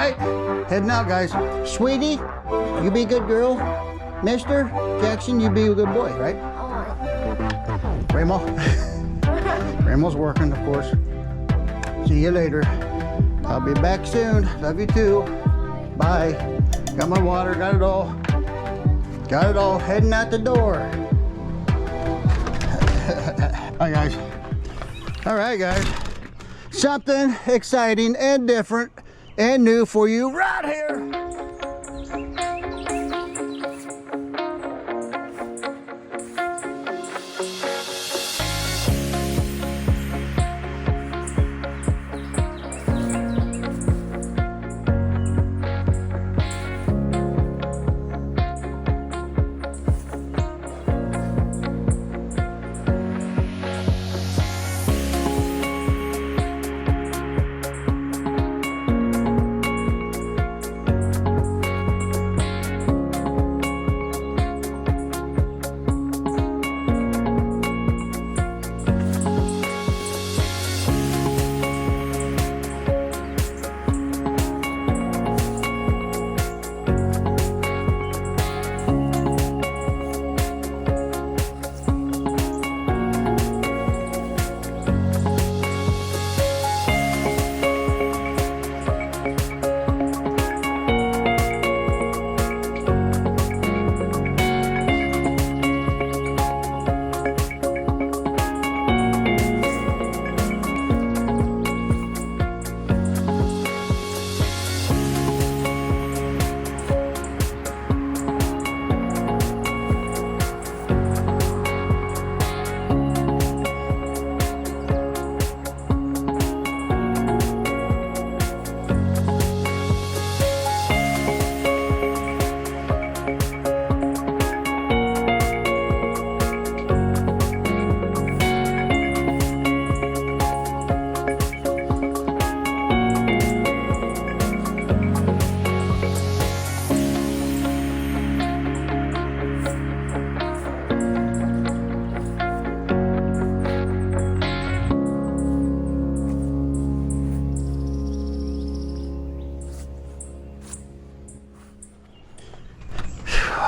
right, heading out, guys. Sweetie, you be a good girl. Mr. Jackson, you be a good boy, right? Grandma. Grandma's working, of course. See you later. I'll be back soon. Love you too. Bye. Got my water, got it all. Got it all, heading out the door. Bye, guys. All right, guys. Something exciting and different and new for you right here.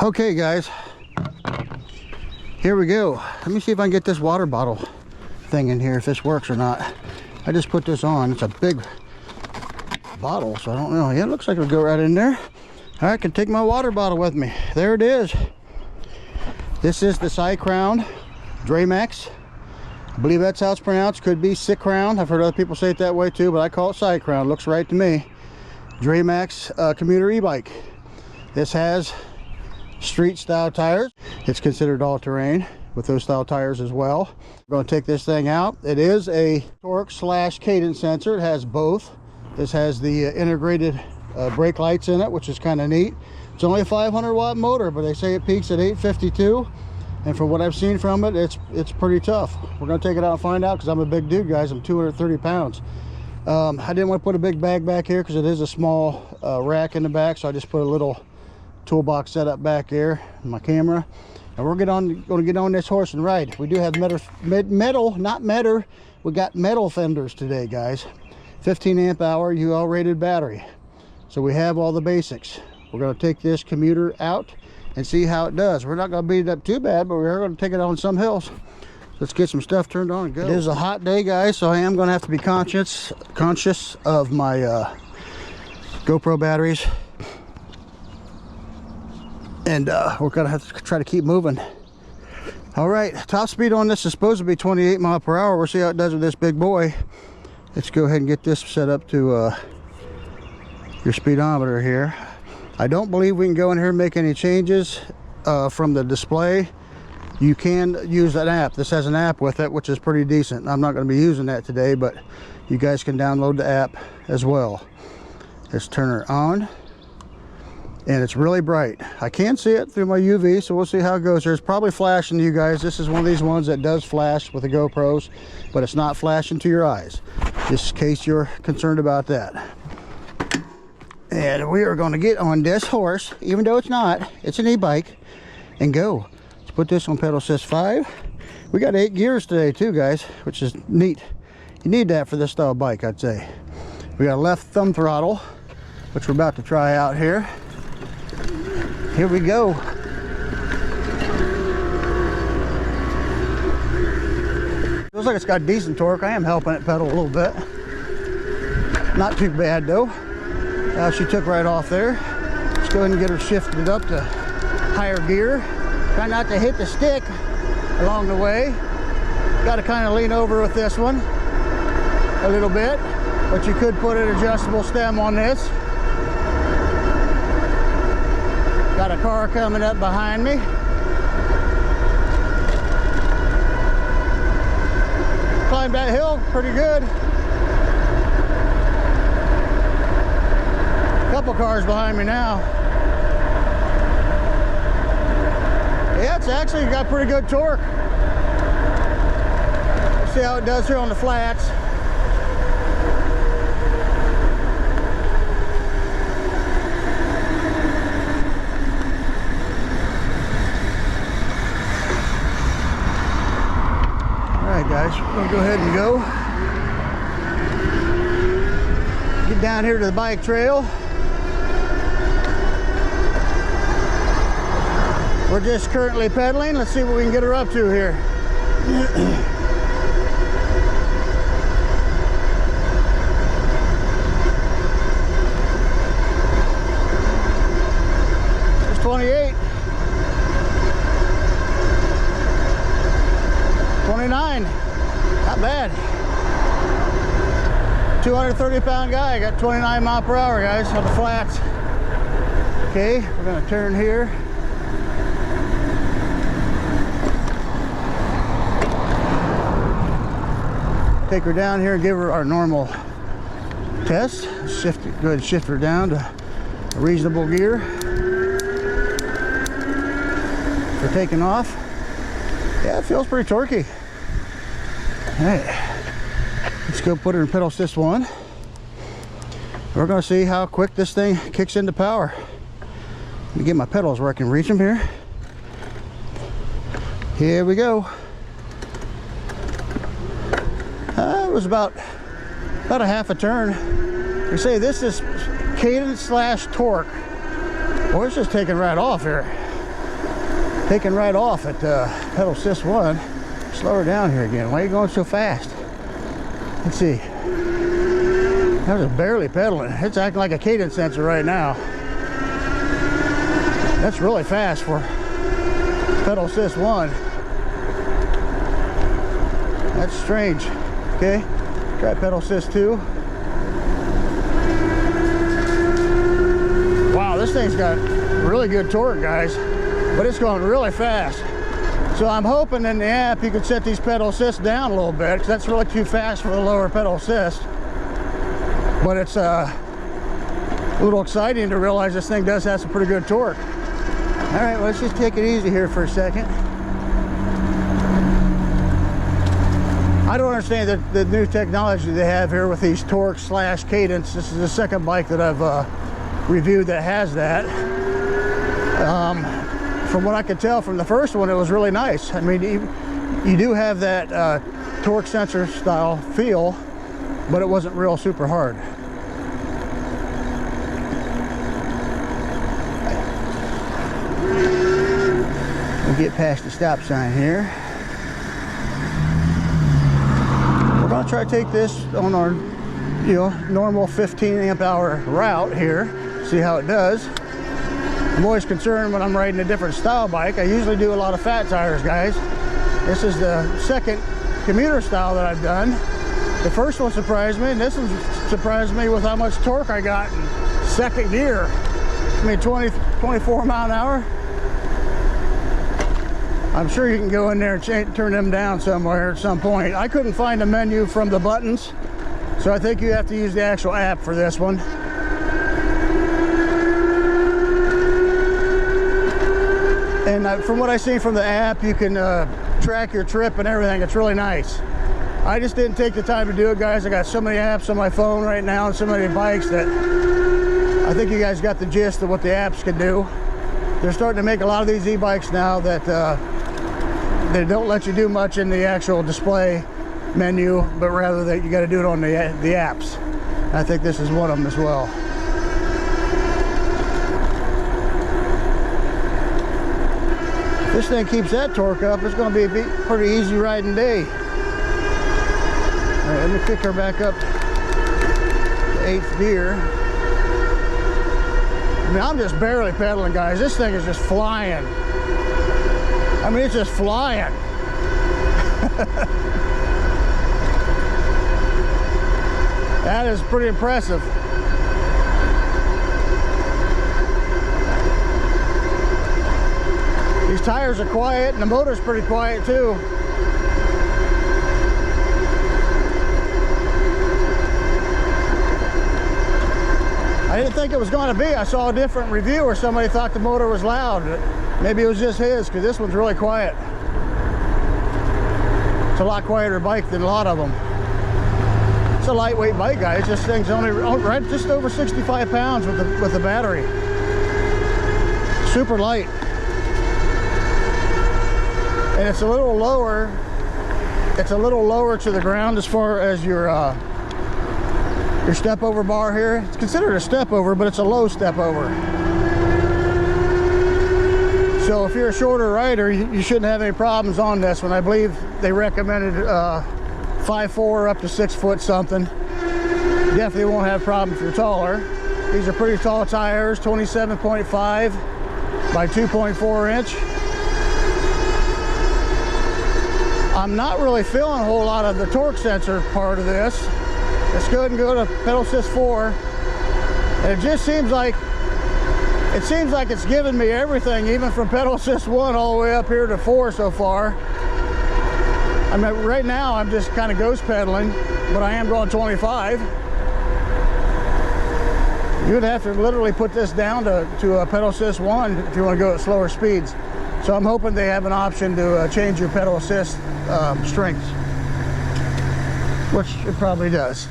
Okay, guys, here we go. Let me see if I can get this water bottle thing in here, if this works or not. I just put this on. It's a big bottle, so I don't know. Yeah, it looks like it'll go right in there. I can take my water bottle with me. There it is. This is the CYCROWN DREMAX. I believe that's how it's pronounced. Could be CYCROWN. I've heard other people say it that way too, but I call it CYCROWN. Looks right to me. DREMAX Commuter Ebike. This has street style tires. It's considered all-terrain with those style tires as well. We're going to take this thing out. It is a torque / cadence sensor. It has both. This has the integrated brake lights in it, which is kind of neat. It's only a 500-watt motor, but they say it peaks at 852, and from what I've seen from it, it's pretty tough. We're going to take it out and find out, because I'm a big dude, guys. I'm 230 pounds. I didn't want to put a big bag back here because it is a small rack in the back, so I just put a little toolbox setup back here, my camera, and we're going to get on this horse and ride. We do have we got metal fenders today, guys. 15 amp hour UL rated battery, so we have all the basics. We're going to take this commuter out and see how it does. We're not going to beat it up too bad, but we're going to take it on some hills. Let's get some stuff turned on and go. It is a hot day, guys, so I am going to have to be conscious of my GoPro batteries. And we're gonna have to try to keep moving. All right, top speed on this is supposed to be 28 miles per hour. We'll see how it does with this big boy. Let's go ahead and get this set up to your speedometer here. I don't believe we can go in here and make any changes from the display. You can use an app. This has an app with it, which is pretty decent. I'm not going to be using that today, but you guys can download the app as well. Let's turn her on. And it's really bright. I can see it through my UV, so we'll see how it goes. There's probably flashing to you guys. This is one of these ones that does flash with the GoPros, but it's not flashing to your eyes, just in case you're concerned about that. And we are going to get on this horse, even though it's not, it's an e-bike, and go. Let's put this on pedal assist 5. We got 8 gears today too, guys, which is neat. You need that for this style bike, I'd say. We got a left thumb throttle. which we're about to try out here. Here we go. Feels like it's got decent torque. I am helping it pedal a little bit. Not too bad though. She took right off there. Let's go ahead and get her shifted up to higher gear. Try not to hit the stick along the way. Got to kind of lean over with this one a little bit, but you could put an adjustable stem on this. Got a car coming up behind me. Climbed that hill pretty good. Couple cars behind me now. Yeah, it's actually got pretty good torque. Let's see how it does here on the flats. Alright guys, we're going to go ahead and go. Get down here to the bike trail. We're just currently pedaling. Let's see what we can get her up to here. There's 28. 29. Not bad. 230-pound guy. Got 29 mile per hour, guys, on the flats. Okay, we're going to turn here. Take her down here and give her our normal test. Shift, go ahead and shift her down to a reasonable gear for taking off. Yeah, it feels pretty torquey. All right, let's go put her in pedal assist 1. We're going to see how quick this thing kicks into power. Let me get my pedals where I can reach them here. Here we go. It was about a half a turn. They say this is cadence slash torque. Boy, it's just taking right off here. Taking right off at pedal assist 1. Slow her down here again. Why are you going so fast? Let's see. That was barely pedaling. It's acting like a cadence sensor right now. That's really fast for pedal assist 1. That's strange. Okay, try pedal assist 2. Wow, this thing's got really good torque, guys, but it's going really fast. So I'm hoping in the app you could set these pedal assists down a little bit, because that's really too fast for the lower pedal assist. But it's a little exciting to realize this thing does have some pretty good torque. All right, well, let's just take it easy here for a second. I don't understand the new technology they have here with these torque slash cadence. This is the second bike that I've reviewed that has that. From what I could tell from the first one, it was really nice. I mean, you do have that torque sensor style feel, but it wasn't real super hard. We'll get past the stop sign here. We're going to try to take this on our, normal 15 amp hour route here, see how it does. I'm always concerned when I'm riding a different style bike. I usually do a lot of fat tires, guys. This is the second commuter style that I've done. The first one surprised me, and this one surprised me with how much torque I got in second gear. I mean, 24 mile an hour. I'm sure you can go in there and turn them down somewhere at some point. I couldn't find a menu from the buttons, so I think you have to use the actual app for this one. And from what I've seen from the app, you can track your trip and everything. It's really nice. I just didn't take the time to do it, guys. I got so many apps on my phone right now and so many bikes that I think you guys got the gist of what the apps can do. They're starting to make a lot of these e-bikes now that they don't let you do much in the actual display menu, but rather that you got to do it on the apps. I think this is one of them as well. This thing keeps that torque up. It's going to be a pretty easy riding day. All right, let me kick her back up to 8th gear. I mean, I'm just barely pedaling, guys. This thing is just flying. I mean, it's just flying. That is pretty impressive. These tires are quiet, and the motor's pretty quiet too. I didn't think it was going to be. I saw a different review where somebody thought the motor was loud. Maybe it was just his, because this one's really quiet. It's a lot quieter bike than a lot of them. It's a lightweight bike, guys. This thing's only right just over 65 pounds with the battery. Super light. And it's a little lower. It's a little lower to the ground as far as your step over bar here. It's considered a step over, but it's a low step over. So if you're a shorter rider, you shouldn't have any problems on this one. I believe they recommended 5'4" up to 6 foot something. Definitely won't have problems if you're taller. These are pretty tall tires, 27.5 by 2.4 inch. I'm not really feeling a whole lot of the torque sensor part of this. Let's go ahead and go to pedal assist 4. And it just seems like it's giving me everything, even from pedal assist 1 all the way up here to 4 so far. I mean, right now I'm just kind of ghost pedaling, but I am going 25. You'd have to literally put this down to a pedal assist 1 if you want to go at slower speeds. So I'm hoping they have an option to change your pedal assist strength, which it probably does.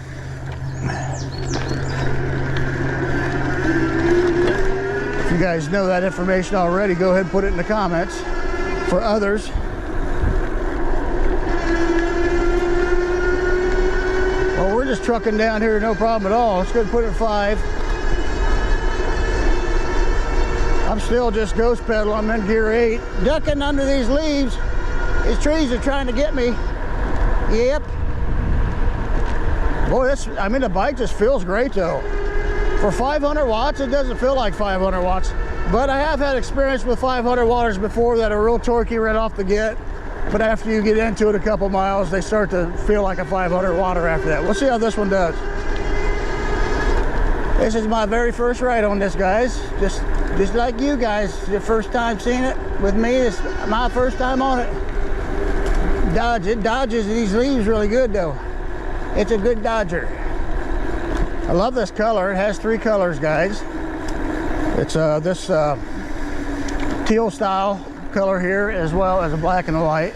If you guys know that information already, go ahead and put it in the comments for others. Well, we're just trucking down here, no problem at all. Let's go ahead and put it in 5. I'm still just ghost pedaling. I'm in gear 8, ducking under these leaves. These trees are trying to get me. Yep. Boy, I mean, the bike just feels great though. For 500 watts, it doesn't feel like 500 watts. But I have had experience with 500 watters before that are real torquey right off the get. But after you get into it a couple miles, they start to feel like a 500 watter after that. We'll see how this one does. This is my very first ride on this, guys. Just like you guys, your first time seeing it with me. It's my first time on it. It dodges these leaves really good though. It's a good dodger. I love this color. It has 3 colors, guys. It's this teal style color here, as well as a black and a white,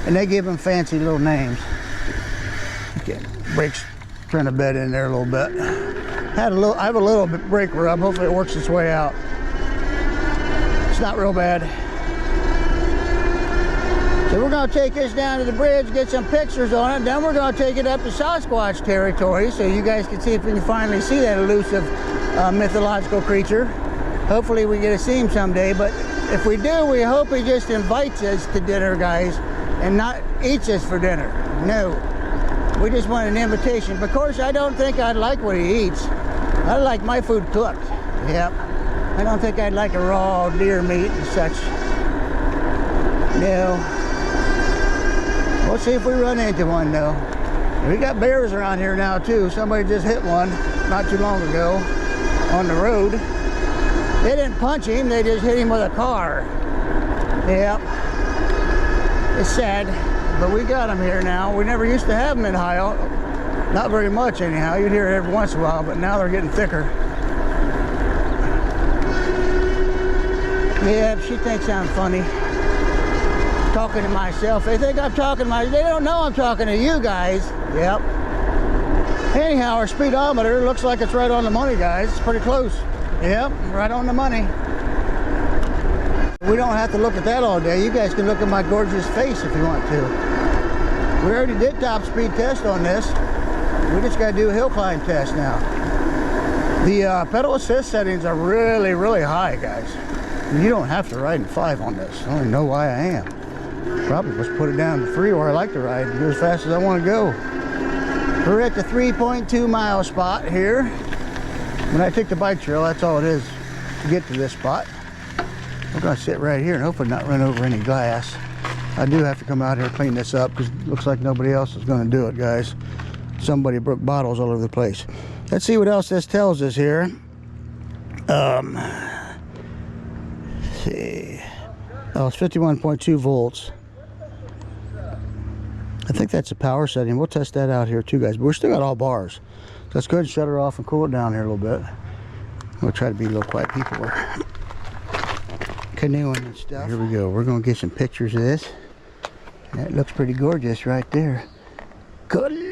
and they give them fancy little names. Okay, brakes trying to bed in there a little bit. I have a little bit brake rub. Hopefully it works its way out. It's not real bad. So we're going to take this down to the bridge, get some pictures on it, then we're going to take it up to Sasquatch territory so you guys can see if we can finally see that elusive mythological creature. Hopefully we get to see him someday, but if we do, we hope he just invites us to dinner, guys, and not eats us for dinner. No. We just want an invitation. Of course, I don't think I'd like what he eats. I like my food cooked. Yep. I don't think I'd like a raw deer meat and such. No. We'll see if we run into one though. We got bears around here now too. Somebody just hit one not too long ago on the road. They didn't punch him, they just hit him with a car. Yep. It's sad, but we got them here now. We never used to have them in Ohio. Not very much anyhow. You'd hear it every once in a while, but now they're getting thicker. Yeah, she thinks I'm funny. Talking to myself. They think I'm talking to myself. They don't know I'm talking to you guys. Yep. Anyhow, our speedometer looks like it's right on the money, guys. It's pretty close. Yep, right on the money. We don't have to look at that all day. You guys can look at my gorgeous face if you want to. We already did top speed test on this. We just got to do a hill climb test now. The pedal assist settings are really, really high, guys. You don't have to ride in 5 on this. I don't even know why I am. Probably just put it down to 3 where I like to ride and go as fast as I want to go. We're at the 3.2 mile spot here. When I take the bike trail, that's all it is to get to this spot. We're going to sit right here and hopefully not run over any glass. I do have to come out here and clean this up because it looks like nobody else is going to do it, guys. Somebody broke bottles all over the place. Let's see what else this tells us here. Let's see. Oh, it's 51.2 volts. I think that's a power setting. We'll test that out here too, guys. But we're still got all bars. So let's go ahead and shut her off and cool it down here a little bit. We'll try to be a little quiet people. We're canoeing and stuff. Here we go. We're going to get some pictures of this. That looks pretty gorgeous right there. Good luck.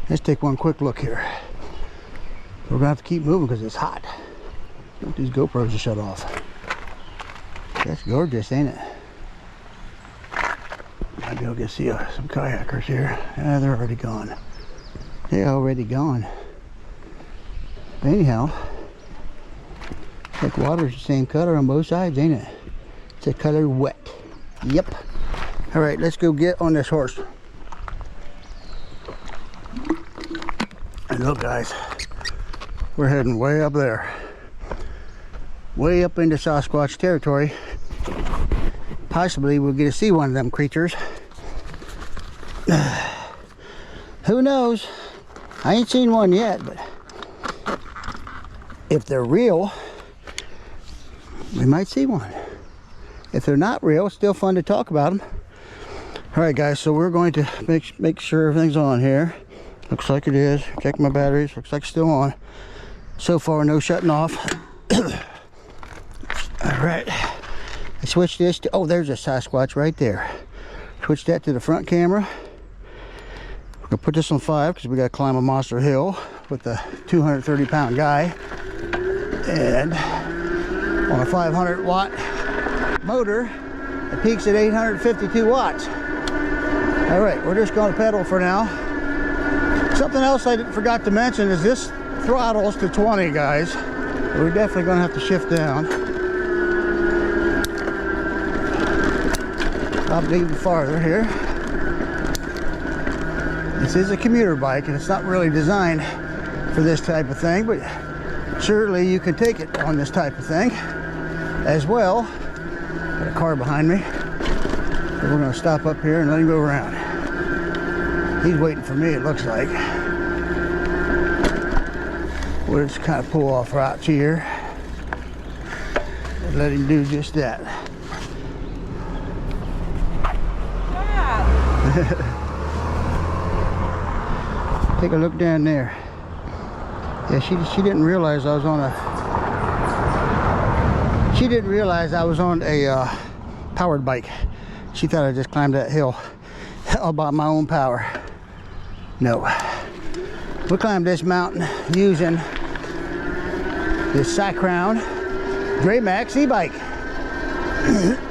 Let's take one quick look here. We're gonna have to keep moving because it's hot. I want these GoPros to shut off. That's gorgeous, ain't it? Might be able to see some kayakers here. They're already gone. They're already gone. Anyhow, like water's the same color on both sides, ain't it? It's a color wet. Yep. All right, let's go get on this horse. And look, guys, we're heading way up there, way up into Sasquatch territory. Possibly we'll get to see one of them creatures. Who knows? I ain't seen one yet, but if they're real, we might see one. If they're not real, it's still fun to talk about them. All right, guys, so we're going to make sure everything's on here. Looks like it is. Check my batteries. Looks like it's still on. So far, no shutting off. All right. I switched this to, oh, there's a Sasquatch right there. Switch that to the front camera. We're gonna put this on 5 because we gotta climb a monster hill with a 230-pound guy. And on a 500-watt motor, it peaks at 852 watts. All right, we're just gonna pedal for now. Something else I forgot to mention is this throttles to 20, guys. We're definitely going to have to shift down. Probably even farther here. This is a commuter bike, and it's not really designed for this type of thing, but surely you can take it on this type of thing as well. Got a car behind me. So we're going to stop up here and let him go around. He's waiting for me, it looks like. We'll just kind of pull off routes here and let him do just that. Take a look down there. Yeah, she didn't realize I was on a She didn't realize I was on a powered bike. She thought I just climbed that hill all by my own power. No. We climbed this mountain using this CYCROWN DREMAX Ebike.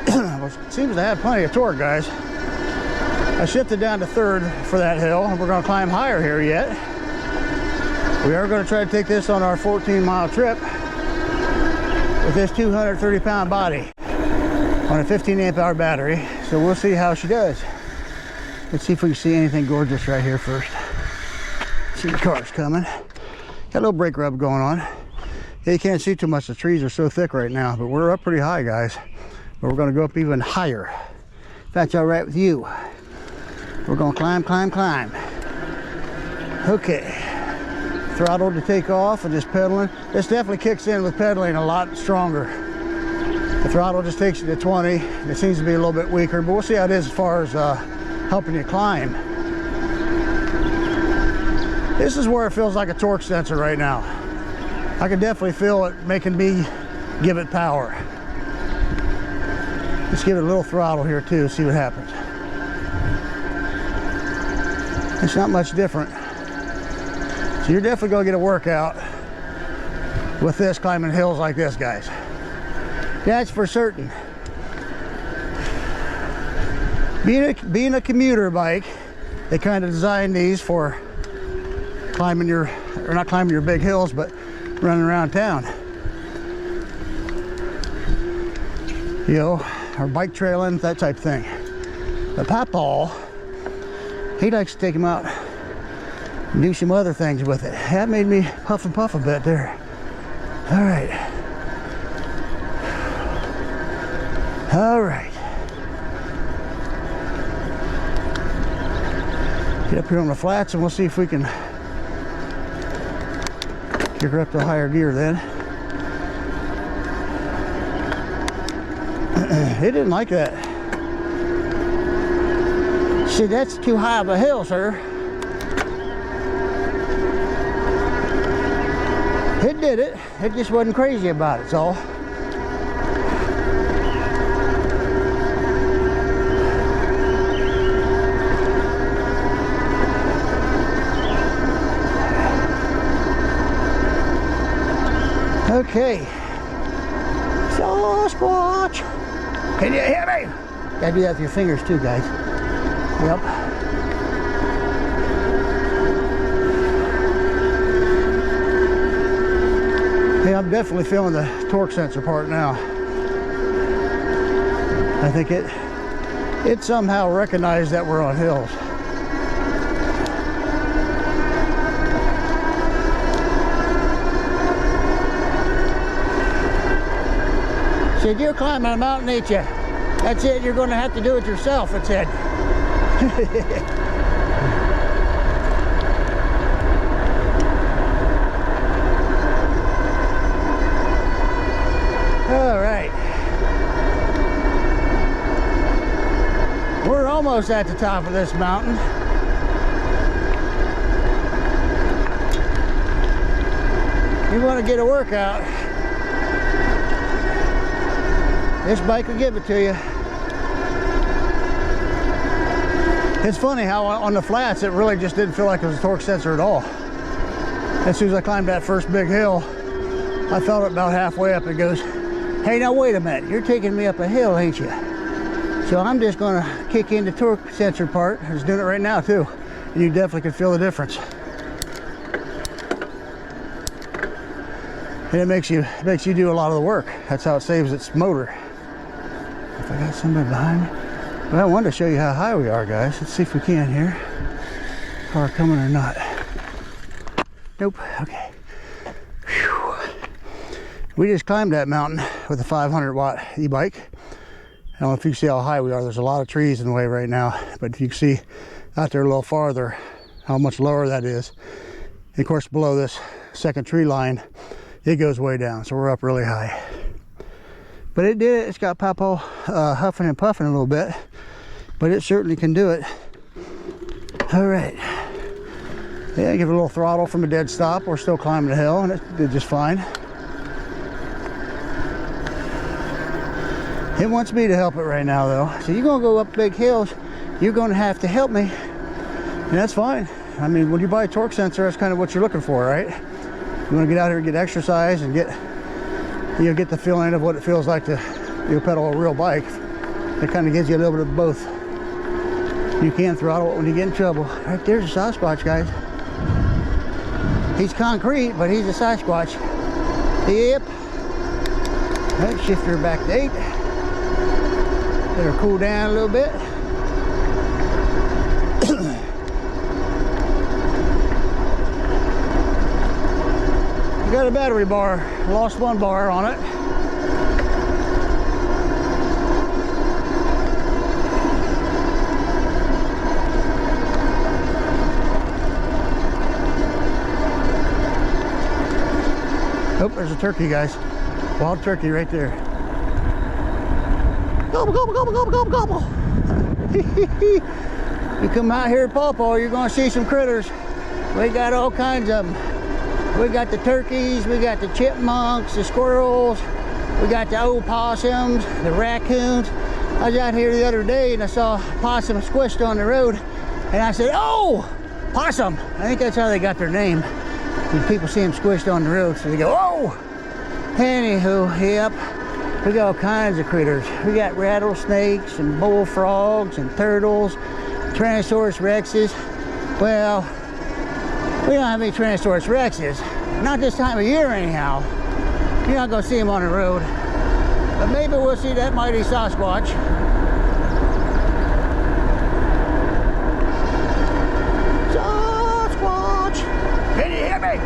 Well, it seems to have plenty of torque, guys. I shifted down to third for that hill, and we're going to climb higher here yet. We are going to try to take this on our 14-mile trip with this 230-pound body on a 15-amp-hour battery. So we'll see how she does. Let's see if we can see anything gorgeous right here first. See the cars coming. Got a little brake rub going on. Yeah, you can't see too much. The trees are so thick right now, but we're up pretty high, guys. But we're going to go up even higher. If that's all right with you. We're going to climb, climb, climb. Okay. Throttle to take off and just pedaling. This definitely kicks in with pedaling a lot stronger. The throttle just takes you to 20. It seems to be a little bit weaker, but we'll see how it is as far as helping you climb. This is where it feels like a torque sensor right now. I can definitely feel it making me give it power. Let's give it a little throttle here too, see what happens. It's not much different. So you're definitely going to get a workout with this climbing hills like this, guys. That's for certain. Being a commuter bike, they kind of designed these for climbing your, or not climbing your big hills, but running around town. You know, or bike trailing, that type of thing. But Papa, he likes to take them out and do some other things with it. That made me puff and puff a bit there. All right. All right. Get up here on the flats and we'll see if we can kick her up to a higher gear then. It didn't like that. She said, that's too high of a hill, sir. It did it. It just wasn't crazy about it, so. Okay. Sasquatch. Can you hear me? Gotta do that with your fingers too, guys. Yep. Yeah, I'm definitely feeling the torque sensor part now. I think it somehow recognized that we're on hills. Said, you're climbing a mountain, ain't you? That's it, you're going to have to do it yourself, it said. All right. We're almost at the top of this mountain. You want to get a workout, this bike will give it to you. It's funny how on the flats it really just didn't feel like it was a torque sensor at all. As soon as I climbed that first big hill, I felt it about halfway up. It goes, hey, now wait a minute, you're taking me up a hill, ain't you? So I'm just gonna kick in the torque sensor part. I was doing it right now too, and you definitely can feel the difference. And it makes you do a lot of the work. That's how it saves its motor. If I got somebody behind me. But I wanted to show you how high we are, guys. Let's see if we can here. Car coming or not. Nope. Okay. Whew. We just climbed that mountain with a 500-watt e-bike. I don't know if you can see how high we are. There's a lot of trees in the way right now. But if you can see out there a little farther how much lower that is. And of course, below this second tree line, it goes way down. So we're up really high. But it did it. It's got Papa huffing and puffing a little bit, but it certainly can do it. All right. Yeah, give it a little throttle from a dead stop. We're still climbing the hill, and it did just fine. It wants me to help it right now though. So you're gonna go up big hills, you're gonna have to help me. And that's fine. I mean, when you buy a torque sensor, that's kind of what you're looking for, right? You wanna get out here and get exercise and get, you know, get the feeling of what it feels like to, you know, pedal a real bike. It kind of gives you a little bit of both. You can throttle it when you get in trouble. Right there's a Sasquatch, guys. He's concrete, but he's a Sasquatch. Yep. Right, shift her back to 8. Let her cool down a little bit. You got a battery bar. Lost 1 bar on it. Oh, there's a turkey, guys. Wild turkey right there. Gobble, gobble, gobble, gobble, gobble, gobble. You come out here at Pawpaw, you're gonna see some critters. We got all kinds of them. We got the turkeys, we got the chipmunks, the squirrels, we got the opossums, the raccoons. I was out here the other day and I saw a possum squished on the road, and I said, "Oh, possum!" I think that's how they got their name. When people see them squished on the road, so they go, "Oh!" Anywho, yep, we got all kinds of critters. We got rattlesnakes and bullfrogs and turtles, Tyrannosaurus rexes. Well, we don't have any Tyrannosaurus rexes, not this time of year anyhow. You're not gonna see them on the road, but maybe we'll see that mighty Sasquatch. Can you hear me?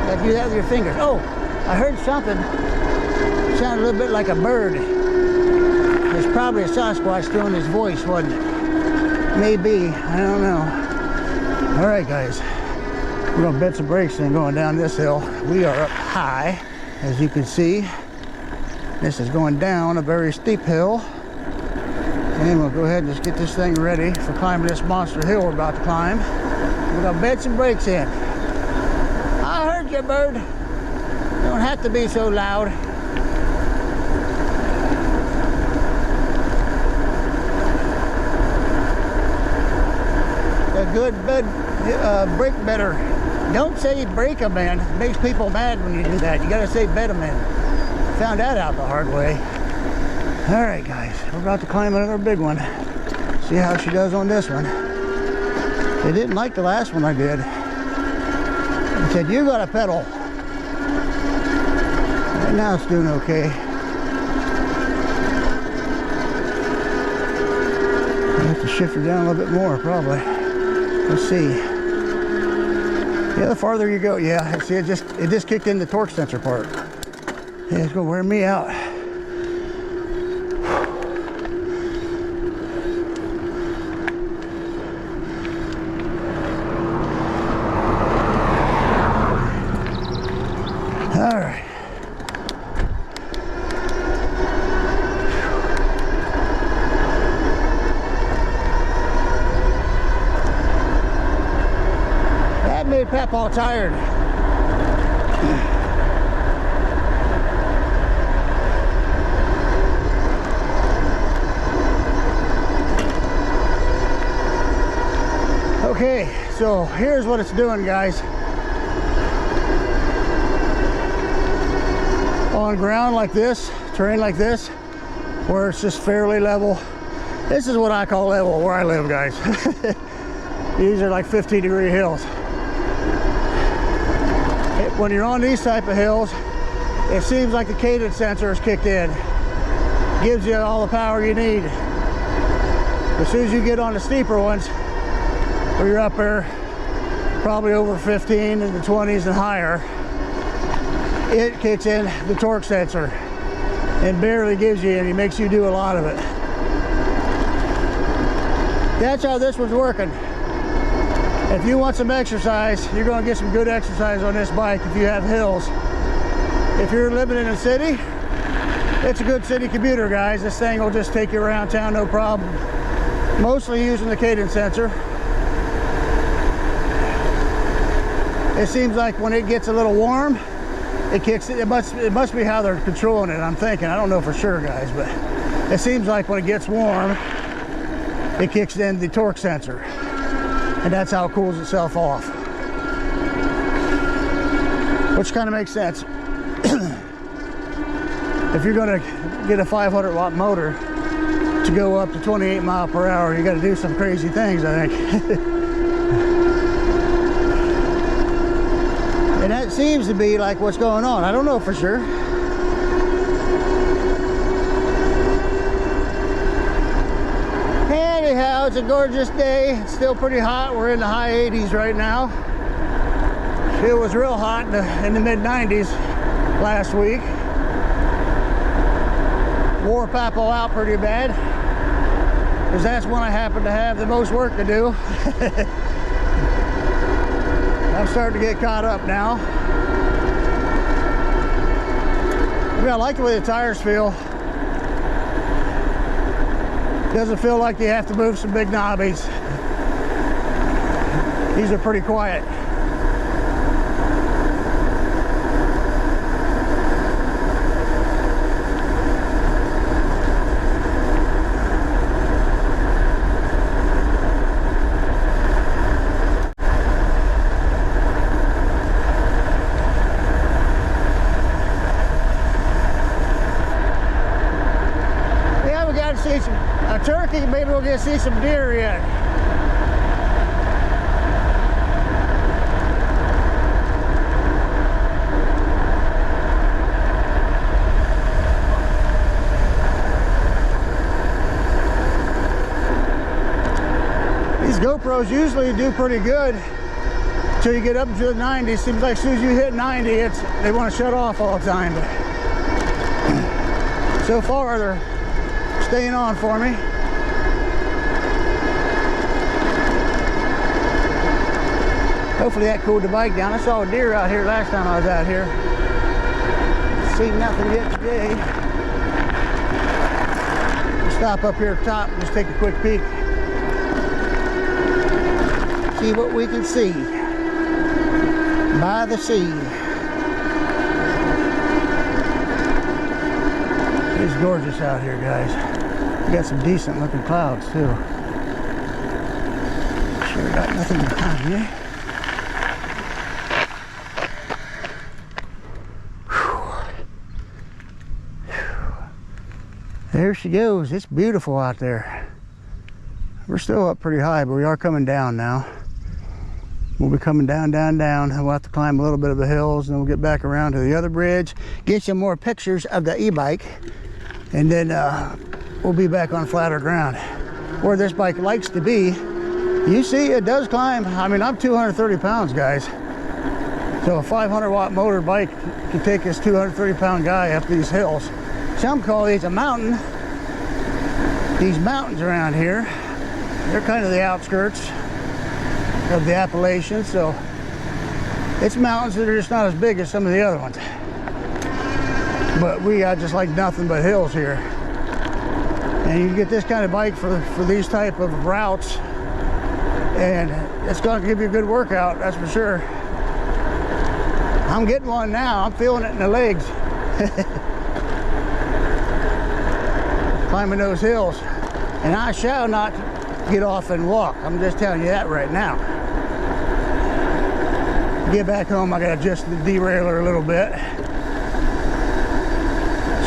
You do that with your fingers. Oh, I heard something. It sounded a little bit like a bird. It's probably a Sasquatch doing his voice, wasn't it? Maybe. I don't know. All right, guys. We're gonna bed some brakes and going down this hill. We are up high, as you can see. This is going down a very steep hill. And we'll go ahead and just get this thing ready for climbing this monster hill we're about to climb. We're gonna bed some brakes in. I heard you, bird. You don't have to be so loud. A good brake bedder. Don't say break 'em in. It makes people mad when you do that. You gotta say bed 'em in. Found that out the hard way. All right, guys, we're about to climb another big one. See how she does on this one. They didn't like the last one I did. They said, "You got to pedal." Right now it's doing okay. I have to shift her down a little bit more, probably. Let's see. Yeah, the farther you go, yeah. See, it just kicked in the torque sensor part. Yeah, it's gonna wear me out. All right. That made Pep all tired. Okay, so here's what it's doing, guys. On ground like this, terrain like this, where it's just fairly level. This is what I call level where I live, guys. These are like 50-degree hills. When you're on these type of hills, it seems like the cadence sensor is kicked in. Gives you all the power you need. As soon as you get on the steeper ones, where you're up there, probably over 15 in the 20s and higher, it kicks in the torque sensor and barely gives you any, makes you do a lot of it. That's how this one's working. If you want some exercise, you're going to get some good exercise on this bike if you have hills. If you're living in a city, it's a good city commuter, guys. This thing will just take you around town, no problem. Mostly using the cadence sensor. It seems like when it gets a little warm, it kicks it. It must be how they're controlling it. I'm thinking. I don't know for sure, guys, but it seems like when it gets warm, it kicks in the torque sensor, and that's how it cools itself off. Which kind of makes sense. If you're going to get a 500 watt motor to go up to 28 mile per hour, you got to do some crazy things, I think. And that seems to be like what's going on. I don't know for sure. Anyhow, it's a gorgeous day. It's still pretty hot. We're in the high 80s right now. It was real hot in the mid 90s last week. Wore Papo out pretty bad, because that's when I happen to have the most work to do. I'm starting to get caught up now. Yeah, I like the way the tires feel. Doesn't feel like you have to move some big knobbies. These are pretty quiet. See a turkey, maybe we'll get to see some deer yet. These GoPros usually do pretty good until you get up to the 90s. Seems like as soon as you hit 90, they want to shut off all the time. But so far, they're staying on for me. Hopefully that cooled the bike down. I saw a deer out here last time I was out here. Seen nothing yet today. Stop up here at the top and just take a quick peek. See what we can see by the sea. It's gorgeous out here, guys. We got some decent looking clouds too. Sure got nothing behind me. There she goes. It's beautiful out there. We're still up pretty high, but we are coming down now. We'll be coming down, down, down. We'll have to climb a little bit of the hills, and then we'll get back around to the other bridge, get some more pictures of the e-bike, and then we'll be back on flatter ground where this bike likes to be. You see, it does climb. I mean, I'm 230 pounds, guys. So a 500 watt motor bike can take this 230 pound guy up these hills. Some call these a mountain. These mountains around here, they're kind of the outskirts of the Appalachians, so it's mountains that are just not as big as some of the other ones. But we got just like nothing but hills here. And you can get this kind of bike for these type of routes, and it's going to give you a good workout, that's for sure. I'm getting one now. I'm feeling it in the legs. Climbing those hills. And I shall not get off and walk. I'm just telling you that right now. Get back home, I gotta adjust the derailleur a little bit.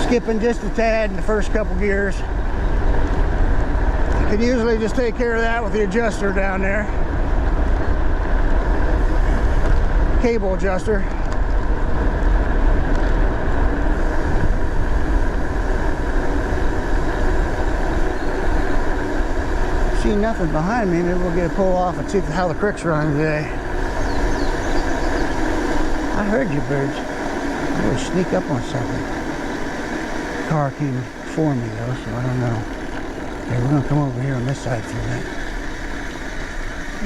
Skipping just a tad in the first couple gears. You can usually just take care of that with the adjuster down there. Cable adjuster. See nothing behind me. Maybe we'll get a pull off and see how the creek's running today. I heard you birds. I'm going to sneak up on something. The car came for me though, so I don't know. Okay, we're going to come over here on this side for a minute.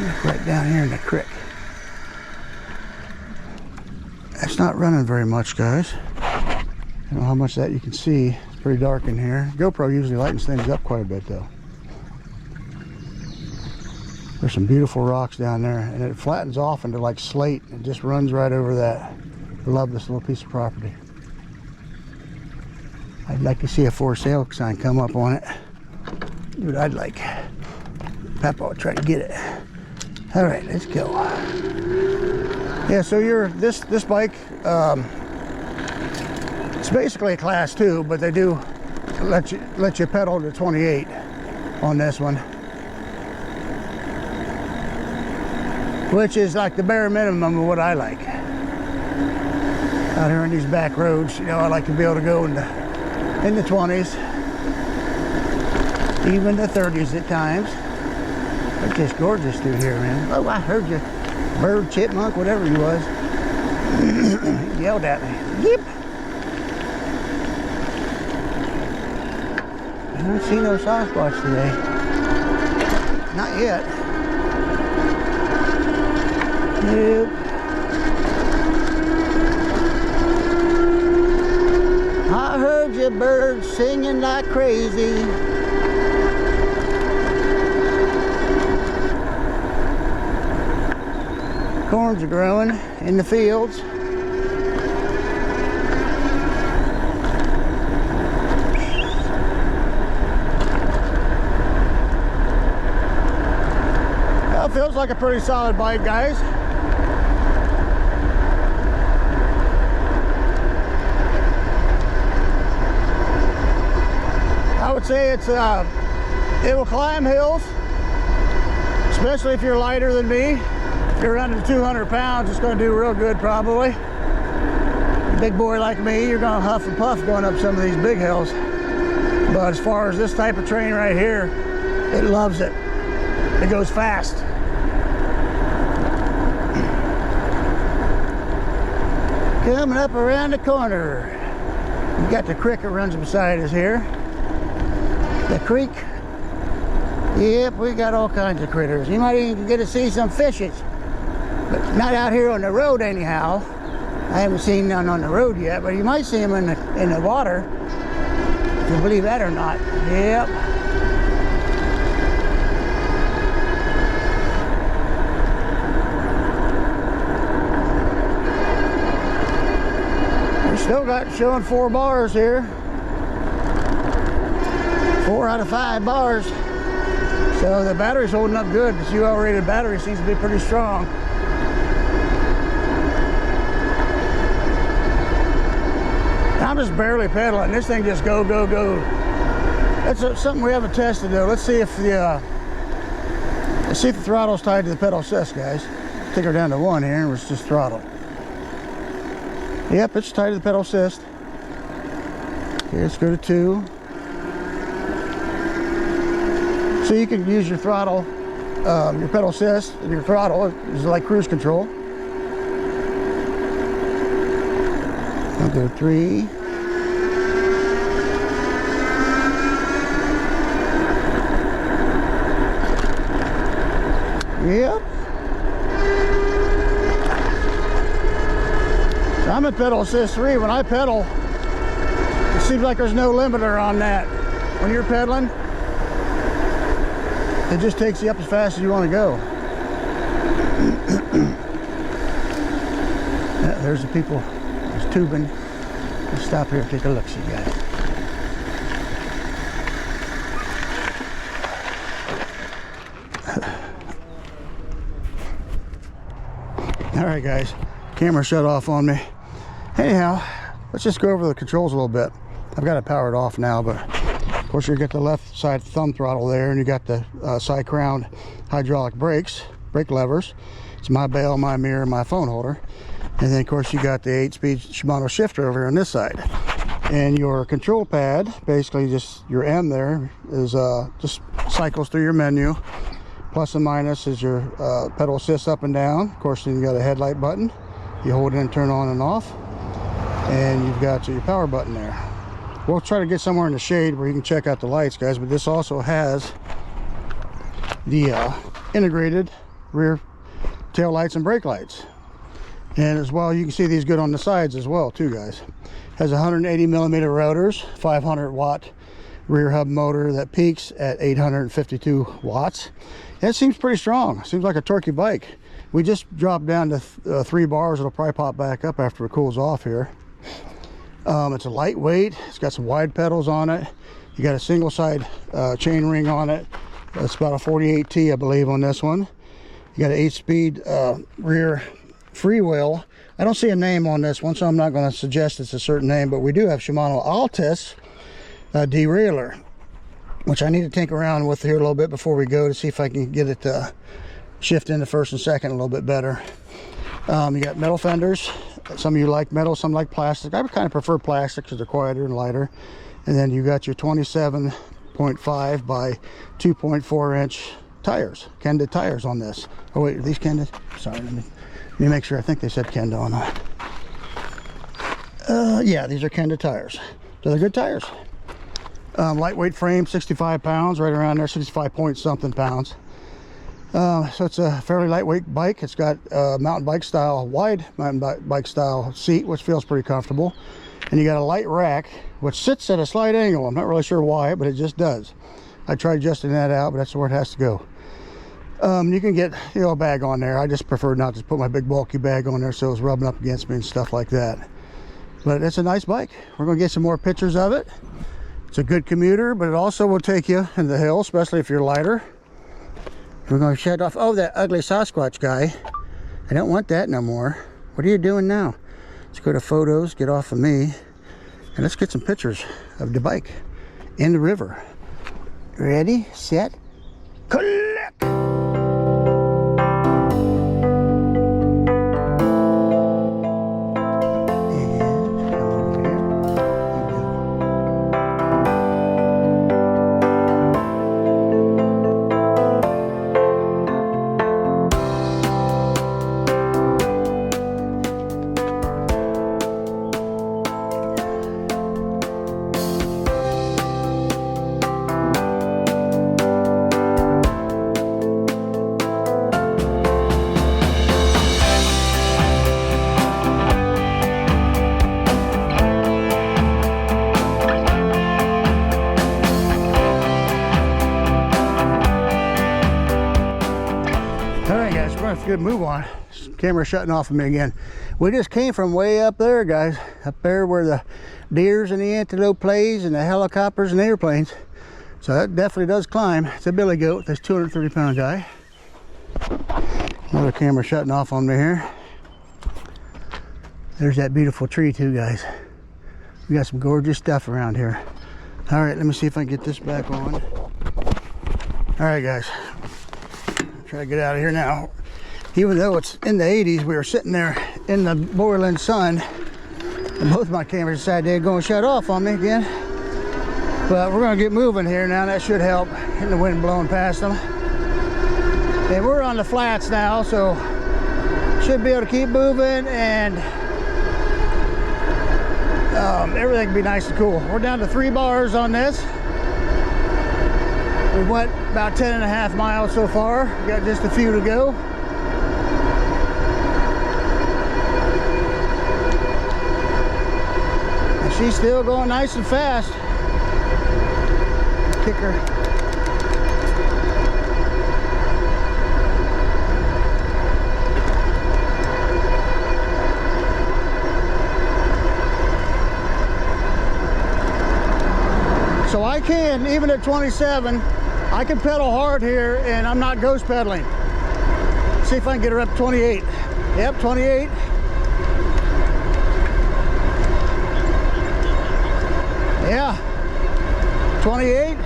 Look right down here in the creek. It's not running very much, guys. I don't know how much that you can see. It's pretty dark in here. GoPro usually lightens things up quite a bit though. There's some beautiful rocks down there, and it flattens off into like slate and just runs right over that. Love this little piece of property. I'd like to see a for sale sign come up on it. Dude, I'd like. Papa will try to get it. All right, let's go. Yeah, so this bike, it's basically a class 2, but they do let you pedal to 28 on this one, which is like the bare minimum of what I like. Out here on these back roads, you know, I like to be able to go in the 20s, even the 30s at times. It's just gorgeous through here, man. Oh, I heard you, bird, chipmunk, whatever he was. He yelled at me. Yep. I don't see no Sasquatch today. Not yet. Nope. I heard your birds singing like crazy. Corns are growing in the fields. Well, it feels like a pretty solid bike, guys. I would say it's it will climb hills, especially if you're lighter than me. If you're under 200 pounds, it's going to do real good probably. A big boy like me, you're going to huff and puff going up some of these big hills. But as far as this type of terrain right here, it loves it. It goes fast. Coming up around the corner, we got the creek that runs beside us here. The creek. Yep, we got all kinds of critters. You might even get to see some fishes, but not out here on the road anyhow. I haven't seen none on the road yet, but you might see them in the water, if you believe that or not. Yep. We still got showing 4 bars here. 4 out of 5 bars. So the battery's holding up good. The UL rated battery seems to be pretty strong. I'm just barely pedaling. This thing just go, go, go. That's something we haven't tested though. Let's see if the throttle's tied to the pedal assist, guys. Take her down to 1 here and let's just throttle. Yep, it's tied to the pedal assist. Okay, let's go to 2. So you can use your throttle, your pedal assist, and your throttle is like cruise control. I'll go 3. Yep. So I'm at pedal assist 3. When I pedal, it seems like there's no limiter on that. When you're pedaling, it just takes you up as fast as you want to go. Yeah, there's the people. There's tubing. Let's stop here and take a look, see guys. All right, guys. Camera shut off on me. Anyhow, let's just go over the controls a little bit. I've got it powered off now, but of course you got the left side thumb throttle there, and you got the CYCROWN hydraulic brake levers. It's my bell, my mirror, my phone holder. And then of course you got the 8-speed Shimano shifter over here on this side. And your control pad, basically just your M there, is just cycles through your menu. Plus and minus is your pedal assist up and down. Of course, then you got a headlight button. You hold it and turn on and off. And you've got your power button there. We'll try to get somewhere in the shade where you can check out the lights, guys, but this also has the integrated rear tail lights and brake lights. And as well, you can see these good on the sides as well too, guys. Has 180 millimeter rotors, 500 watt rear hub motor that peaks at 852 watts. And it seems pretty strong. Seems like a torquey bike. We just dropped down to 3 bars. It'll probably pop back up after it cools off here. It's a lightweight. It's got some wide pedals on it. You got a single side chain ring on it. It's about a 48T, I believe, on this one. You got an 8-speed rear freewheel. I don't see a name on this one, so I'm not going to suggest it's a certain name, but we do have Shimano Altus derailleur, which I need to tinker around with here a little bit before we go to see if I can get it to shift into first and second a little bit better. You got metal fenders. Some of you like metal, some like plastic. I would kind of prefer plastic because they're quieter and lighter. And then you got your 27.5 by 2.4 inch tires, Kenda tires on this. Oh wait, are these Kenda? Sorry, let me make sure. I think they said Kenda on that. Yeah, these are Kenda tires. So they're good tires. Lightweight frame, 65 pounds, right around there, 65 point something pounds. So it's a fairly lightweight bike. It's got a mountain bike style, wide mountain bike style seat, which feels pretty comfortable. And you got a light rack, which sits at a slight angle. I'm not really sure why, but it just does. I tried adjusting that out, but that's where it has to go. You can get, you know, a bag on there. I just prefer not to put my big bulky bag on there so it's rubbing up against me and stuff like that. But it's a nice bike. We're going to get some more pictures of it. It's a good commuter, but it also will take you in the hill, especially if you're lighter. We're going to shut off. Oh, that ugly Sasquatch guy. I don't want that no more. What are you doing now? Let's go to photos, get off of me, and let's get some pictures of the bike in the river. Ready, set, collect. Good move on. Camera shutting off of me again. We just came from way up there, guys, up there where the deers and the antelope plays and the helicopters and the airplanes. So that definitely does climb. It's a billy goat, this 230-pound guy. Another camera shutting off on me here. There's that beautiful tree too, guys. We got some gorgeous stuff around here. All right, let me see if I can get this back on. All right, guys, try to get out of here now. Even though it's in the 80s, we were sitting there in the boiling sun, and both my cameras decided they're going to shut off on me again. But we're going to get moving here now. That should help, getting the wind blowing past them. And we're on the flats now, so should be able to keep moving, and everything can be nice and cool. We're down to 3 bars on this. We went about 10.5 miles so far. We got just a few to go. She's still going nice and fast. Kick her. So I can, even at 27, I can pedal hard here and I'm not ghost pedaling. See if I can get her up to 28. Yep, 28. Yeah, 28.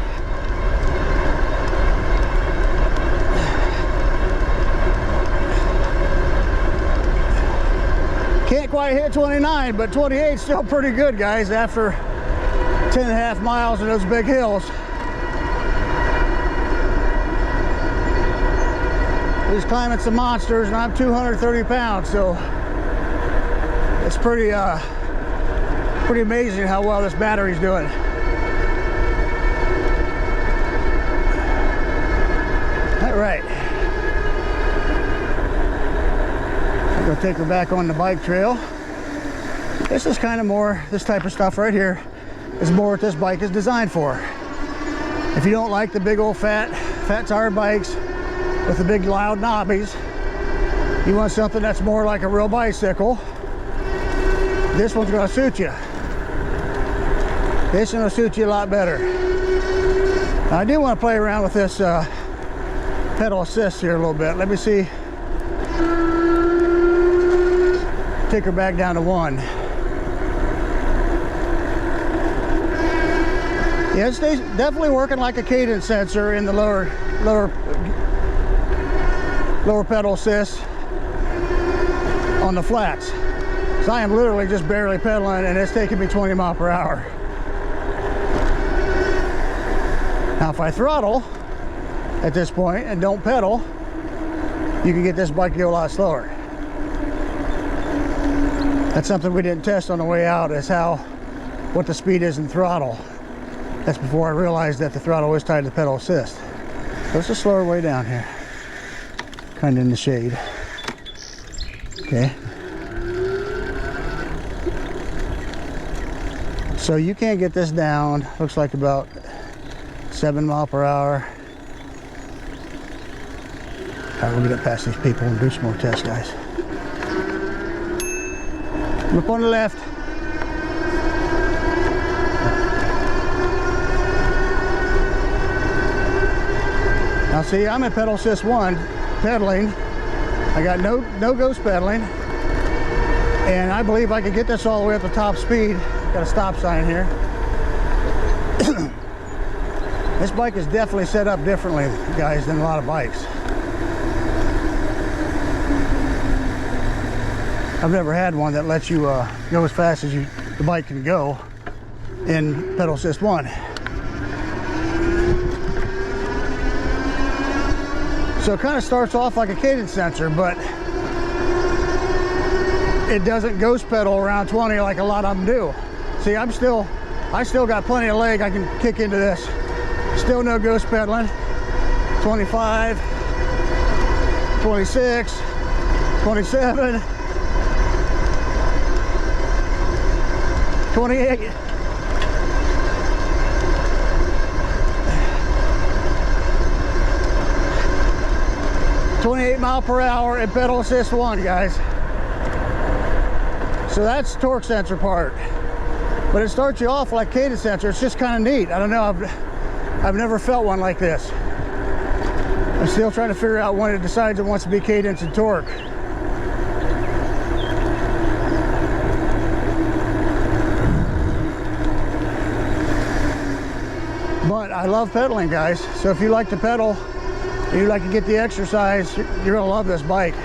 Can't quite hit 29, but 28 is still pretty good, guys, after 10.5 miles of those big hills. He's climbing some monsters, and I'm 230 pounds, so it's pretty amazing how well this battery's doing. All right. I'm gonna take her back on the bike trail. This is kind of more, this type of stuff right here is more what this bike is designed for. If you don't like the big old fat tire bikes with the big loud knobbies, You want something that's more like a real bicycle, this one's going to suit you. This one will suit you a lot better. Now, I do want to play around with this pedal assist here a little bit. Let me see. Take her back down to 1. Yeah, it's definitely working like a cadence sensor in the lower pedal assist on the flats. So I am literally just barely pedaling, and it's taking me 20 miles per hour. Now, if I throttle at this point and don't pedal, you can get this bike to go a lot slower. That's something we didn't test on the way out, is what the speed is in throttle. That's before I realized that the throttle was tied to the pedal assist. So it's a slower way down here. Kind of in the shade. Okay. So you can't get this down, looks like about 7 miles per hour. All right, we'll get up past these people and do some more tests, guys. Look on the left. Now see, I'm at pedal assist 1, pedaling. I got no ghost pedaling. And I believe I could get this all the way up to top speed. Got a stop sign here. This bike is definitely set up differently, guys, than a lot of bikes. I've never had one that lets you go as fast as the bike can go in pedal assist 1. So it kind of starts off like a cadence sensor, but it doesn't ghost pedal around 20 like a lot of them do. See, I still got plenty of leg I can kick into this. Still no ghost pedaling. 25, 26, 27, 28. 28 miles per hour in pedal assist 1, guys. So that's the torque sensor part. But it starts you off like cadence sensor. It's just kind of neat. I don't know, I've never felt one like this. I'm still trying to figure out when it decides it wants to be cadence and torque. But I love pedaling, guys. So if you like to pedal, and you like to get the exercise, you're gonna love this bike.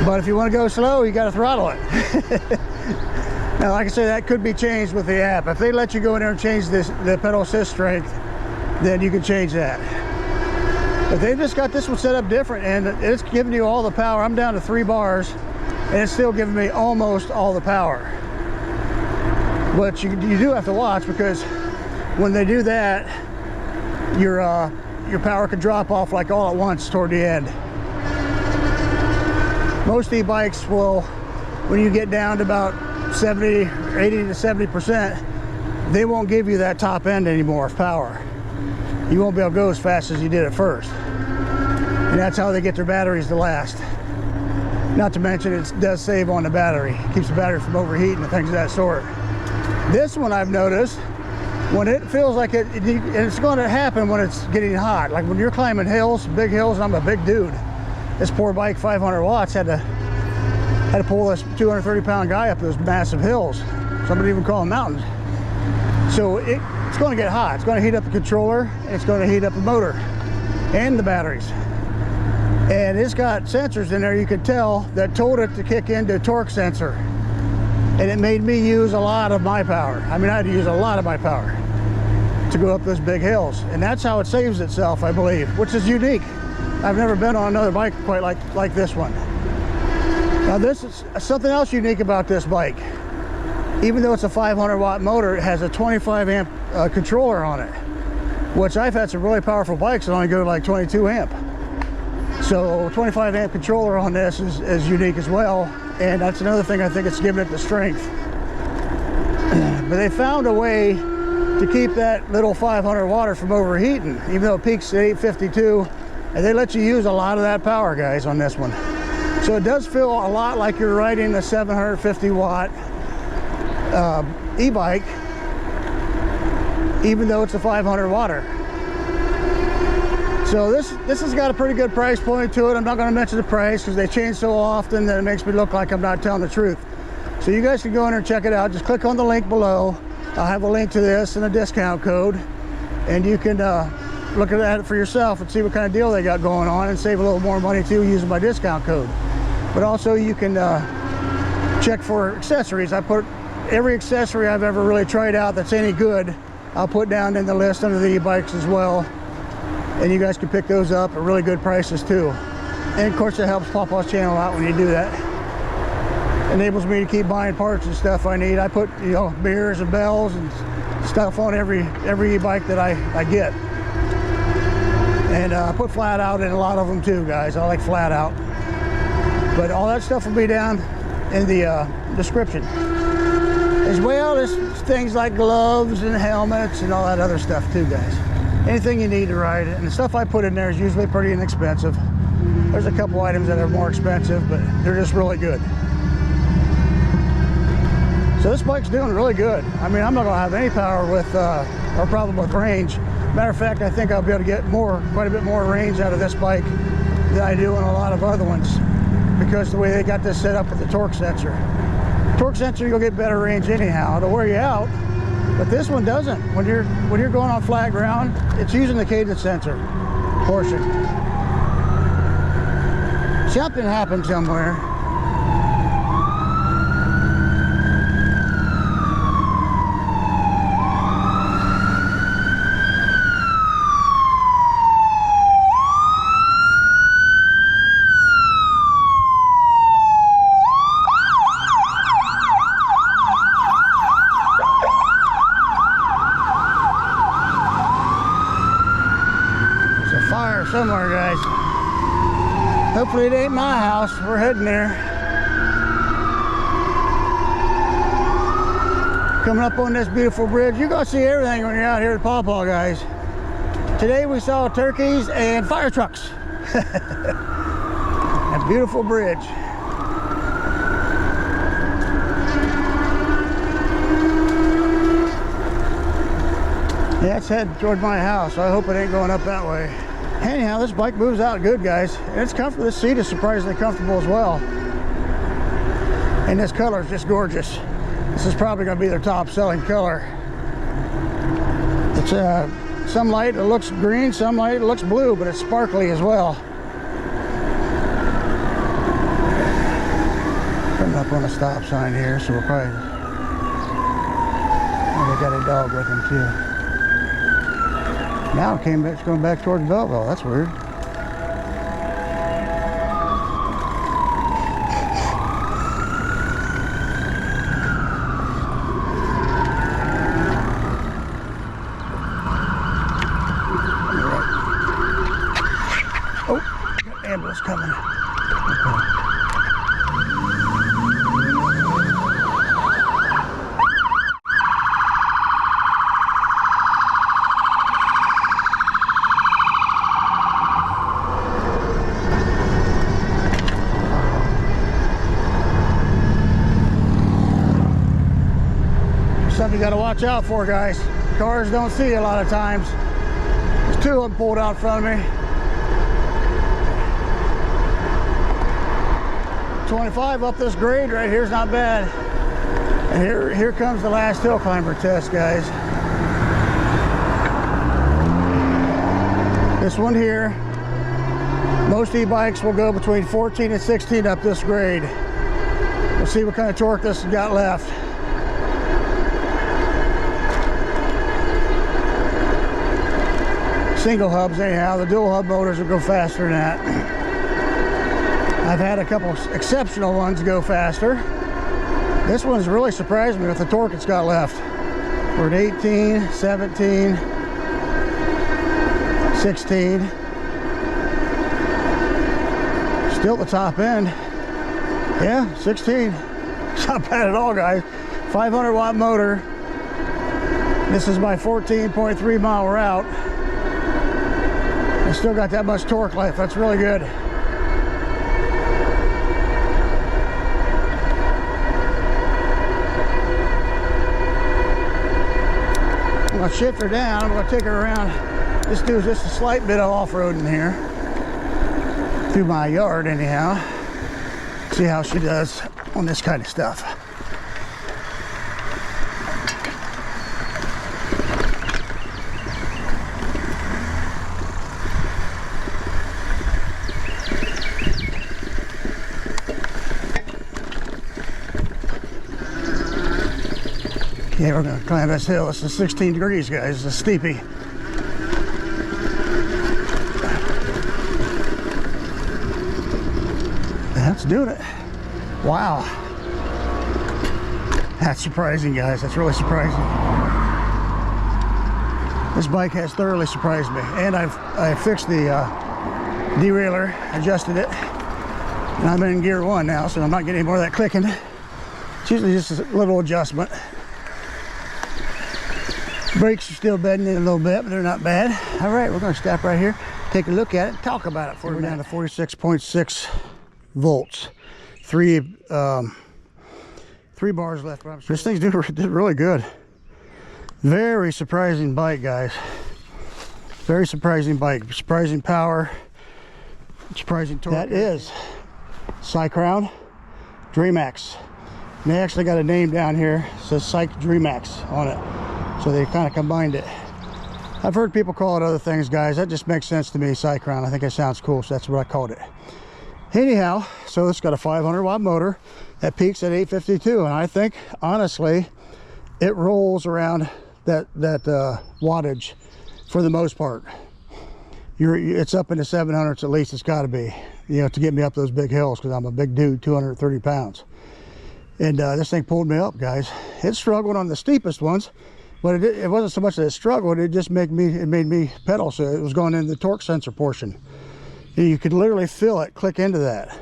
But if you want to go slow, you got to throttle it. Now, like I say, that could be changed with the app. If they let you go in there and change the pedal assist strength, then you can change that. But they've just got this one set up different, and it's giving you all the power. I'm down to 3 bars, and it's still giving me almost all the power. But you do have to watch, because when they do that, your power could drop off like all at once toward the end. Most e-bikes will, when you get down to about 80 to 70%, they won't give you that top end anymore of power. You won't be able to go as fast as you did at first. And that's how they get their batteries to last. Not to mention, it does save on the battery. It keeps the battery from overheating and things of that sort. This one, I've noticed, when it feels like and it's going to happen when it's getting hot. Like when you're climbing hills, big hills, and I'm a big dude. This poor bike, 500 watts, had to pull this 230-pound guy up those massive hills. Some would even call them mountains. So it's going to get hot. It's going to heat up the controller, and it's going to heat up the motor and the batteries. And it's got sensors in there, you could tell, that told it to kick into a torque sensor. And it made me use a lot of my power. I mean, I had to use a lot of my power to go up those big hills. And that's how it saves itself, I believe, which is unique. I've never been on another bike quite like this one. Now, this is something else unique about this bike. Even though it's a 500 watt motor, it has a 25 amp controller on it, which I've had some really powerful bikes that only go to like 22 amp. So 25 amp controller on this is unique as well. And that's another thing I think it's giving it the strength. But they found a way to keep that little 500 watt from overheating, even though it peaks at 852. And they let you use a lot of that power, guys, on this one. So it does feel a lot like you're riding a 750 watt e-bike, even though it's a 500 watter. So this has got a pretty good price point to it. I'm not going to mention the price because they change so often that it makes me look like I'm not telling the truth. So you guys can go in there and check it out. Just click on the link below. I'll have a link to this and a discount code, and you can look at it for yourself and see what kind of deal they got going on and save a little more money too using my discount code. But also you can check for accessories. I put every accessory I've ever really tried out that's any good, I'll put down in the list under the e-bikes as well. And you guys can pick those up at really good prices too. And of course it helps Papa's channel out when you do that. Enables me to keep buying parts and stuff I need. I put, you know, mirrors and bells and stuff on every e-bike that I get. And I put flat out in a lot of them too, guys. I like flat out. But all that stuff will be down in the description. As well as things like gloves and helmets and all that other stuff too, guys. Anything you need to ride it. And the stuff I put in there is usually pretty inexpensive. There's a couple items that are more expensive, but they're just really good. So this bike's doing really good. I mean, I'm not gonna have any power with, or problem with range. Matter of fact, I think I'll be able to get quite a bit more range out of this bike than I do in a lot of other ones, because the way they got this set up with the torque sensor. Torque sensor, you'll get better range anyhow. It'll wear you out, but this one doesn't. When you're going on flat ground, it's using the cadence sensor portion. Something happened somewhere. Somewhere, guys. Hopefully it ain't my house. We're heading there. Coming up on this beautiful bridge. You're gonna see everything when you're out here at Pawpaw, guys. Today we saw turkeys and fire trucks. A beautiful bridge. Yeah, it's heading toward my house, so I hope it ain't going up that way. Anyhow, this bike moves out good, guys. And it's comfortable. This seat is surprisingly comfortable as well. And this color is just gorgeous. This is probably going to be their top selling color. It's some light it looks green, some light it looks blue, but it's sparkly as well. Coming up on a stop sign here, so we'll probably... Oh, they got a dog with them too. Now it's going back towards Belleville. That's weird. Oh, got an ambulance coming. Okay. Something you got to watch out for, guys. Cars don't see you a lot of times. There's two of them pulled out in front of me. 25 up this grade right here is not bad. And here comes the last hill climber test, guys. This one here, most e-bikes will go between 14 and 16 up this grade. We'll see what kind of torque this has got left. Single hubs anyhow. The dual hub motors will go faster than that. I've had a couple exceptional ones go faster. This one's really surprised me with the torque it's got left. We're at 18, 17, 16. Still at the top end. Yeah, 16. It's not bad at all, guys. 500 watt motor. This is my 14.3 mile route. I still got that much torque left. That's really good. I'll shift her down. I'm gonna take her around. This do just a slight bit of off-roading here through my yard anyhow. See how she does on this kind of stuff. Okay, we're gonna climb this hill. This is 16 degrees, guys. It's a steepy. That's doing it. Wow. That's surprising, guys. That's really surprising. This bike has thoroughly surprised me. And I fixed the derailleur, adjusted it. And I'm in gear 1 now, so I'm not getting any more of that clicking. It's usually just a little adjustment. Brakes are still bedding in a little bit, but they're not bad. All right, we're going to stop right here, take a look at it, talk about it for a minute. We're down to 46.6 volts. Three bars left. This thing's did really good. Very surprising bike, guys. Very surprising bike. Surprising power. Surprising torque. That is CYCROWN DREMAX. And they actually got a name down here. It says DREMAX on it. So they kind of combined it. I've heard people call it other things, guys. That just makes sense to me, CYCROWN. I think it sounds cool, so that's what I called it. Anyhow, so it's got a 500 watt motor that peaks at 852, and I think, honestly, it rolls around that wattage for the most part. It's up in the 700s at least. It's got to be, you know, to get me up those big hills, because I'm a big dude, 230 pounds. And this thing pulled me up, guys. It struggled on the steepest ones, but it wasn't so much that it struggled. It just made me pedal, so it was going into the torque sensor portion. And you could literally feel it click into that.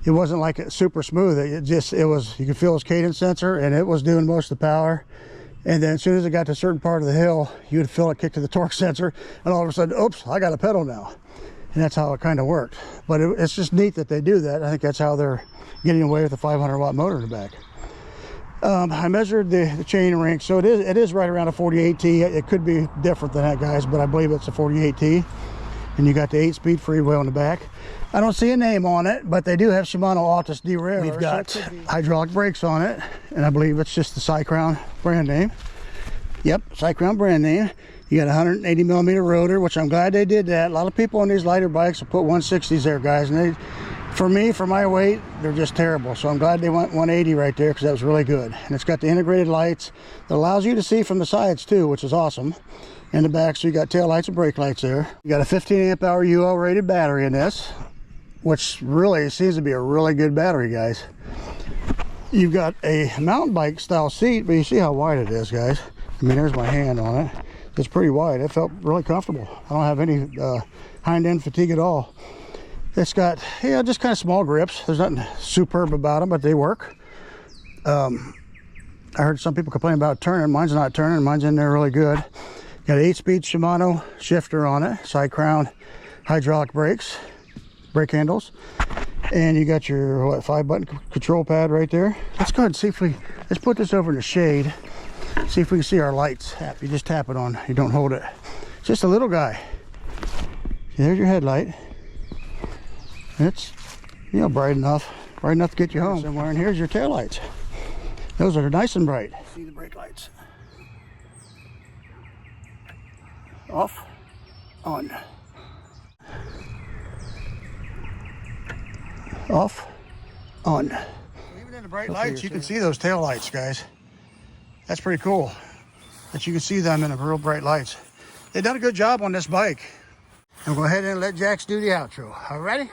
It wasn't like it super smooth. It was, you could feel its cadence sensor, and it was doing most of the power. And then as soon as it got to a certain part of the hill, you would feel it kick to the torque sensor, and all of a sudden, oops, I got a pedal now. And that's how it kind of worked. But it's just neat that they do that. I think that's how they're getting away with the 500 watt motor in the back. I measured the chain ring, so it is right around a 48T. It could be different than that, guys, but I believe it's a 48T. And you got the 8-speed freewheel in the back. I don't see a name on it, but they do have Shimano Altus derailleur. We've got hydraulic brakes on it, and I believe it's just the CYCROWN brand name. Yep, CYCROWN brand name. You got a 180 millimeter rotor, which I'm glad they did that. A lot of people on these lighter bikes will put 160s there, guys, and for me, for my weight, they're just terrible. So I'm glad they went 180 right there, because that was really good. And it's got the integrated lights that allows you to see from the sides too, which is awesome. In the back, so you got tail lights and brake lights there. You got a 15 amp hour UL rated battery in this, which really seems to be a really good battery, guys. You've got a mountain bike style seat, but you see how wide it is, guys. I mean, there's my hand on it. It's pretty wide. It felt really comfortable. I don't have any hind end fatigue at all. It's got, yeah, just kind of small grips. There's nothing superb about them, but they work. I heard some people complain about turning. Mine's not turning. Mine's in there really good. Got an 8-speed Shimano shifter on it, CYCROWN hydraulic brakes, brake handles, and you got your 5-button control pad right there. Let's go ahead and see if let's put this over in the shade, see if we can see our lights. You just tap it on, you don't hold it. It's just a little guy. There's your headlight. It's, you know, bright enough to get you home somewhere. And here's your tail lights. Those are nice and bright. See the brake lights. Off, on. Off, on. Even in the bright lights, you can see those tail lights, guys. That's pretty cool that you can see them in the real bright lights. They've done a good job on this bike. I'm going to go ahead and let Jax do the outro. All ready?